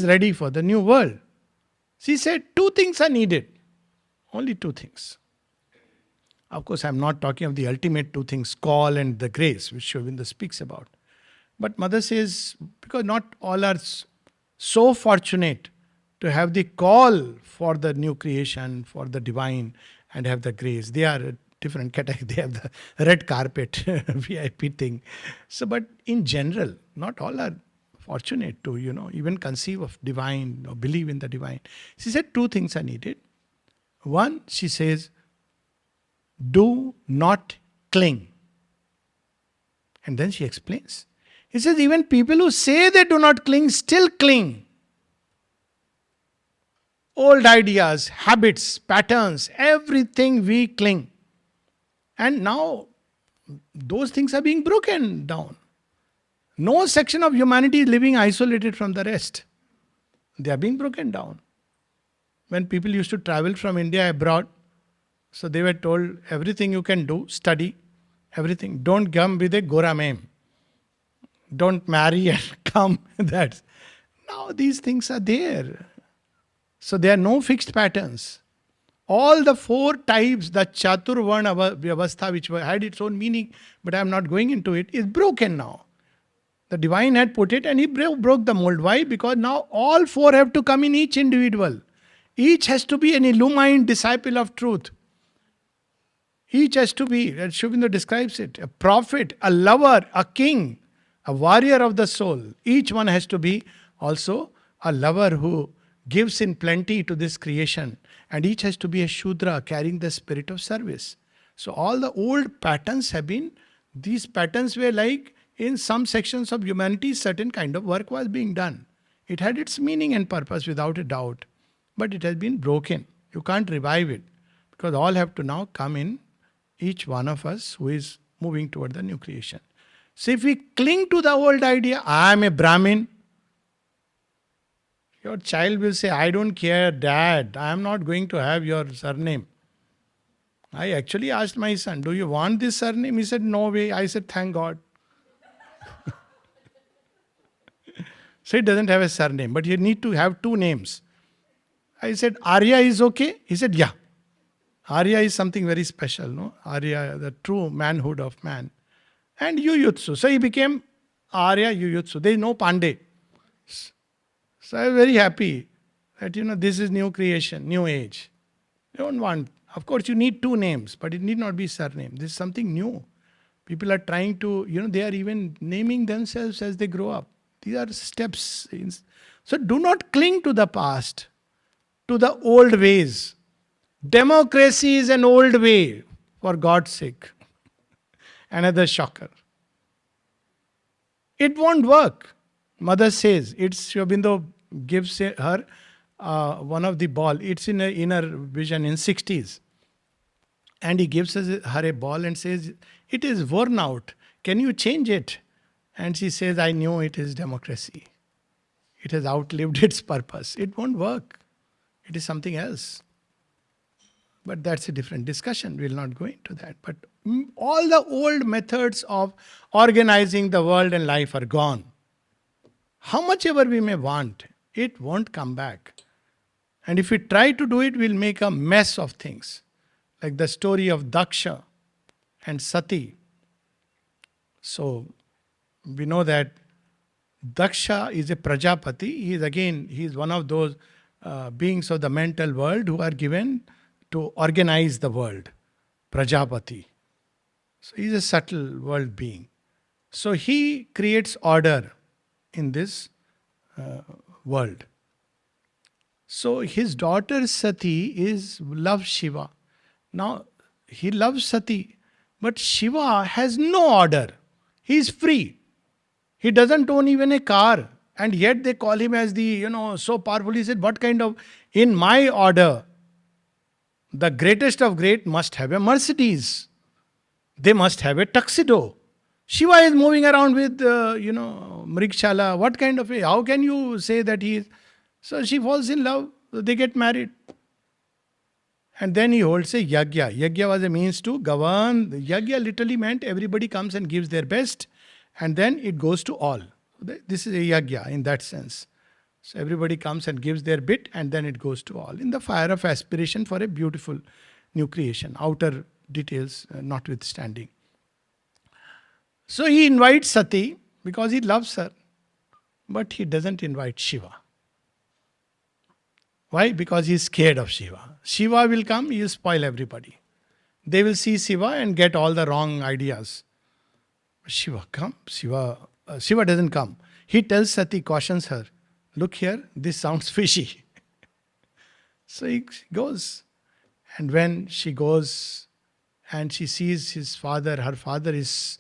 is ready for the new world. She said two things are needed. Only two things. Of course, I'm not talking of the ultimate two things, call and the grace, which Sri Aurobindo speaks about. But Mother says, because not all are so fortunate to have the call for the new creation, for the divine, and have the grace. They are a different category. They have the red carpet, VIP thing. So, but in general, not all are fortunate to, even conceive of divine or believe in the divine. She said two things are needed. One, she says, do not cling. And then she explains. He says, even people who say they do not cling still cling. Old ideas, habits, patterns, everything we cling. And now those things are being broken down. No section of humanity is living isolated from the rest. They are being broken down. When people used to travel from India abroad, so they were told everything you can do, study, everything. Don't come with a Gora mem. Don't marry and come. That's now these things are there. So there are no fixed patterns. All the four types, the Chaturvarna Vyavastha, which had its own meaning, but I am not going into it, is broken now. The divine had put it and he broke the mold. Why? Because now all four have to come in each individual. Each has to be an illumined disciple of truth. Each has to be, as Sri Aurobindo describes it, a prophet, a lover, a king, a warrior of the soul. Each one has to be also a lover who gives in plenty to this creation. And each has to be a Shudra carrying the spirit of service. So all the old patterns have been, these patterns were like in some sections of humanity, certain kind of work was being done. It had its meaning and purpose without a doubt. But it has been broken. You can't revive it. Because all have to now come in each one of us who is moving toward the new creation. So if we cling to the old idea, I am a Brahmin, your child will say, I don't care, Dad, I am not going to have your surname. I actually asked my son, do you want this surname? He said, no way. I said, thank God. So he doesn't have a surname, but you need to have two names. I said, Arya is okay? He said, yeah. Arya is something very special, no? Arya, the true manhood of man. And Yuyutsu. So he became Arya Yuyutsu. There is no Pandey. So I was very happy that, this is new creation, new age. You don't want, of course you need two names, but it need not be surname. This is something new. People are trying to, they are even naming themselves as they grow up. These are steps. So do not cling to the past, to the old ways. Democracy is an old way, for God's sake. Another shocker. It won't work. Mother says, Sri Aurobindo gives her one of the ball. It's in her inner vision in 60s. And he gives her a ball and says, it is worn out. Can you change it? And she says, I knew it is democracy. It has outlived its purpose. It won't work. It is something else. But that's a different discussion. We'll not go into that. But all the old methods of organizing the world and life are gone. How much ever we may want, it won't come back. And if we try to do it, we'll make a mess of things. Like the story of Daksha and Sati. So, we know that Daksha is a Prajapati. He is one of those beings of the mental world who are given to organize the world. Prajapati. So he is a subtle world being. So he creates order in this world. So his daughter Sati loves Shiva. Now he loves Sati, but Shiva has no order. He is free. He doesn't own even a car. And yet they call him as the, so powerful. He said, what kind of, in my order, the greatest of great must have a Mercedes. They must have a tuxedo. Shiva is moving around with, Mrikshala. What kind of a, how can you say that he is? So she falls in love. They get married. And then he holds a yagya. Yagya was a means to govern. Yagya literally meant everybody comes and gives their best. And then it goes to all. This is a yagya in that sense. So everybody comes and gives their bit, and then it goes to all in the fire of aspiration for a beautiful new creation, outer details notwithstanding. So he invites Sati because he loves her, but he doesn't invite Shiva. Why? Because he's scared of Shiva. Shiva will come, he will spoil everybody. They will see Shiva and get all the wrong ideas. Shiva come. Shiva doesn't come. He tells Sati, cautions her, look here, this sounds fishy. So he goes. And when she goes and she sees her father is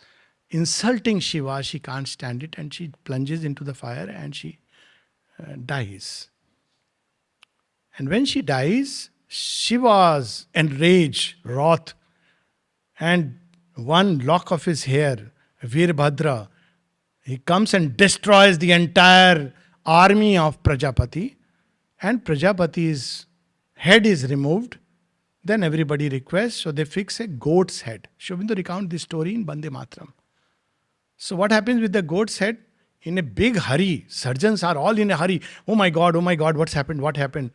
insulting Shiva, she can't stand it and she plunges into the fire and she dies. And when she dies, Shiva's enraged, wrath, and one lock of his hair, Veerbhadra, he comes and destroys the entire army of Prajapati, and Prajapati's head is removed. Then everybody requests, so they fix a goat's head. Sri Aurobindo recounts this story in Bande Matram. So what happens with the goat's head? In a big hurry, surgeons are all in a hurry. Oh my God, what's happened, what happened?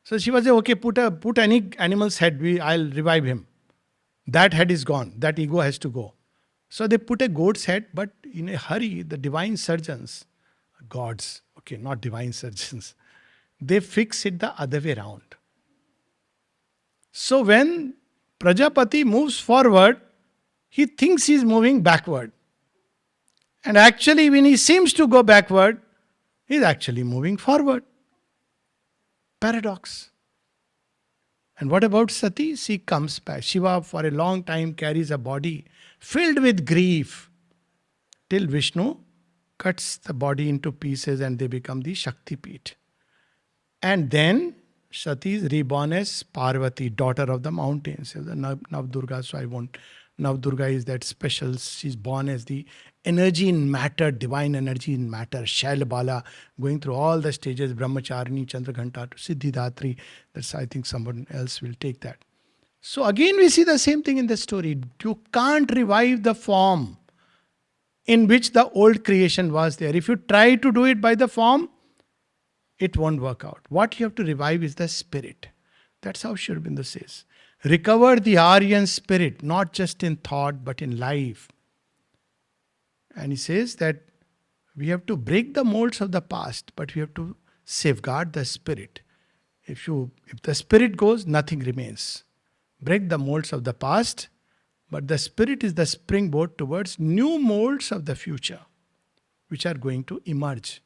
So Shiva says, okay, put any animal's head, I'll revive him. That head is gone, that ego has to go. So they put a goat's head, but in a hurry, the divine surgeons, gods, okay, not divine surgeons, they fix it the other way around. So when Prajapati moves forward, he thinks he's moving backward. And actually, when he seems to go backward, he's actually moving forward. Paradox. And what about Sati? She comes back. Shiva for a long time carries a body filled with grief till Vishnu cuts the body into pieces and they become the Shakti Peeth. And then Sati is reborn as Parvati, daughter of the mountains. The Navdurga, so I won't. Navdurga is that special. She's born as the energy in matter, divine energy in matter. Shailabala, going through all the stages, Brahmacharini, Chandraghanta to Siddhidatri. That's, I think someone else will take that. So again we see the same thing in the story. You can't revive the form in which the old creation was there. If you try to do it by the form, it won't work out. What you have to revive is the spirit. That's how Sri Aurobindo says. Recover the Aryan spirit, not just in thought, but in life. And he says that we have to break the molds of the past, but we have to safeguard the spirit. If the spirit goes, nothing remains. Break the molds of the past, but the spirit is the springboard towards new molds of the future, which are going to emerge.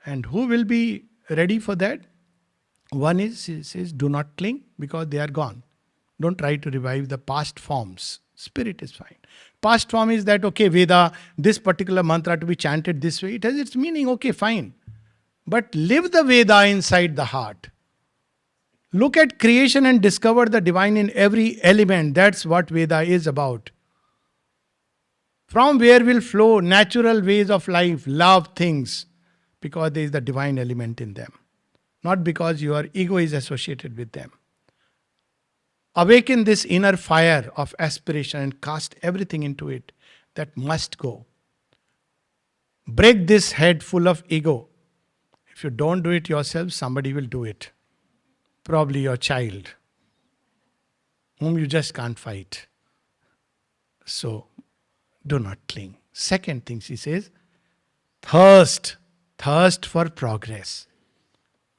And who will be ready for that? One is, he says, do not cling because they are gone. Don't try to revive the past forms. Spirit is fine. Past form is that, okay, Veda, this particular mantra to be chanted this way, it has its meaning, okay, fine. But live the Veda inside the heart. Look at creation and discover the divine in every element. That's what Veda is about. From where will flow natural ways of life, love things, because there is the divine element in them. Not because your ego is associated with them. Awaken this inner fire of aspiration and cast everything into it that must go. Break this head full of ego. If you don't do it yourself, somebody will do it. Probably your child, whom you just can't fight. So, do not cling. Second thing she says, thirst for progress.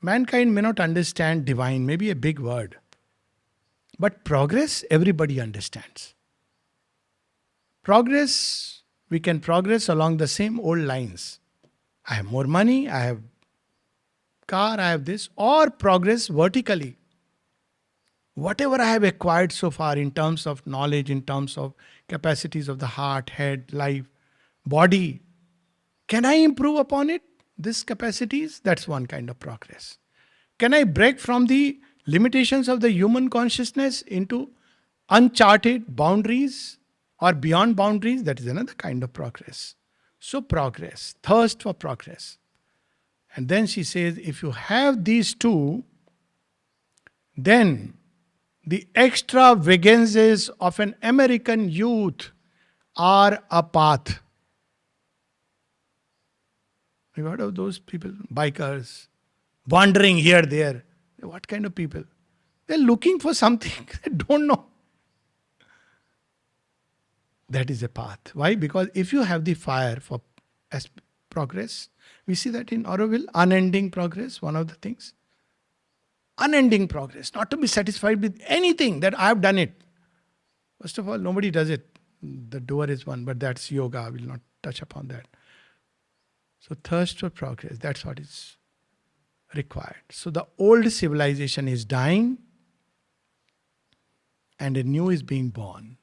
Mankind may not understand divine, maybe a big word. But progress, everybody understands. Progress, we can progress along the same old lines. I have more money, I have car, I have this, or progress vertically. Whatever I have acquired so far in terms of knowledge, in terms of capacities of the heart, head, life, body, can I improve upon it? These capacities, that's one kind of progress. Can I break from the limitations of the human consciousness into uncharted boundaries or beyond boundaries? That is another kind of progress. So progress, thirst for progress. And then she says, if you have these two, then the extravagances of an American youth are a path. You heard of those people? Bikers, wandering here, there. What kind of people? They're looking for something. They don't know. That is a path. Why? Because if you have the fire for progress, we see that in Auroville, unending progress, one of the things. Unending progress, not to be satisfied with anything that I have done it. First of all, nobody does it. The doer is one, but that's yoga. I will not touch upon that. So thirst for progress, that's what is required. So the old civilization is dying and a new is being born.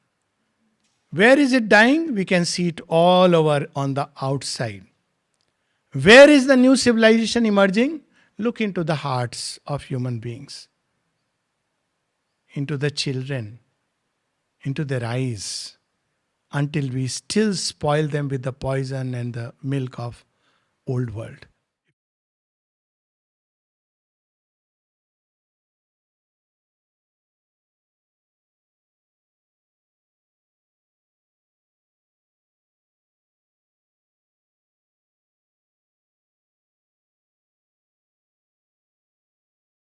Where is it dying? We can see it all over on the outside. Where is the new civilization emerging? Look into the hearts of human beings, into the children, into their eyes, until we still spoil them with the poison and the milk of old world.